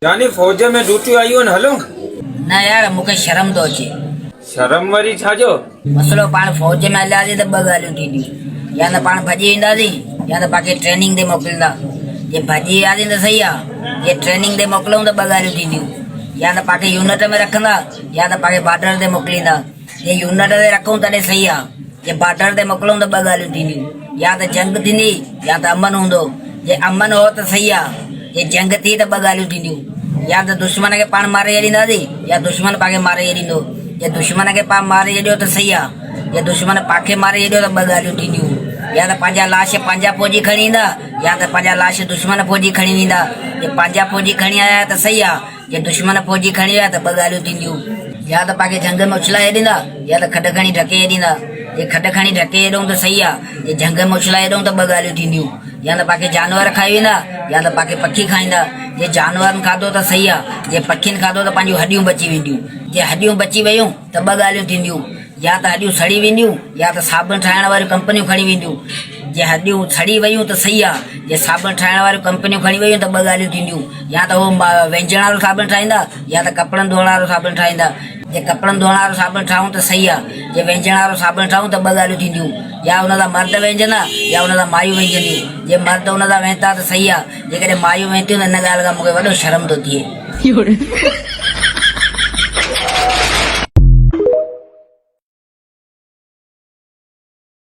यानी फौज में ड्यूटी आई हो न हलो ना यार मूंखे शर्म तो अचे। शर्म वरी छाजो मसलो पाण फौज में हलियासीं त ॿ ॻाल्हियूं थींदियूं, या त पाण भॼी ईंदासीं या त पाण खे ट्रेनिंग ते मोकिलींदा। जे भॼी वियासीं त सही आहे, जे ट्रेनिंग ते मोकिलूं त ॿ ॻाल्हियूं थींदियूं, या त पाण खे यूनिट में रखंदा या त पाण खे बॉर्डर ते मोकिलींदा। जे यूनिट ते रखूं तॾहिं सही आहे, जे बॉर्डर ते मोकिलूं त ॿ ॻाल्हियूं थींदियूं, या त जंग थींदी या त अमन हूंदो। जे अमन हो त सही आहे, जे जंग थी त ॿ ॻाल्हियूं थींदियूं, या त दुश्मन खे पाण मारे छॾींदासीं या दुश्मन पाण खे मारे छॾींदो। जे दुश्मन खे पाण मारे छॾियो त सही आहे, जे दुश्मन पाण मारे छॾियो त ॿ ॻाल्हियूं थींदियूं, या त पंहिंजा लाश पंहिंजा फौजी खणी ईंदा या त पंहिंजा लाश दुश्मन फौजी खणी वेंदा। जे पंहिंजा फौजी खणी आया त सही आहे, जे दुश्मन फौजी खणी विया त ॿ ॻाल्हियूं थींदियूं, या त पाण खे जंग में उछलाए छॾींदा या त खॾ खणी ढके छॾींदा। जे खॾ खणी ढके छॾूं त सही आहे, जे जंग में उछलाए छॾूं त ॿ ॻाल्हियूं थींदियूं, या त पाण खे जानवर खाई वेंदा या त पाण खे पखी खाईंदा। जे जानवरनि खाधो त सही आहे, जे पखियुनि खाधो त पंहिंजूं हॾियूं बची वेंदियूं। जे हॾियूं बची वियूं त ॿ ॻाल्हियूं थींदियूं, या त हॾियूं सड़ी वेंदियूं या त साबुण ठाहिण वारियूं कंपनियूं खणी वेंदियूं। जे हॾियूं सड़ी वियूं त सही आहे, जे साबुण ठाहिण वारियूं कंपनियूं खणी वियूं त ॿ ॻाल्हियूं थींदियूं, या त उहो व्यंजन वारो साबुण ठाहींदा या त कपिड़नि धोअण वारो साबुण ठाहींदा। जे कपिड़नि धोअण वारो साबुण ठाहूं त सही आहे, जे व्यंजन वारो साबुण ठाहूं त ॿ ॻाल्हियूं थींदियूं, या हुन जा मर्द व्यंजंदा या हुन जा मायूं व्यंजंदियूं। जे मर्द हुन जा वेहंदा त सही आहे, जेकॾहिं मायूं वेहंदियूं त हिन ॻाल्हि खां मूंखे वॾो शर्म थो थिए।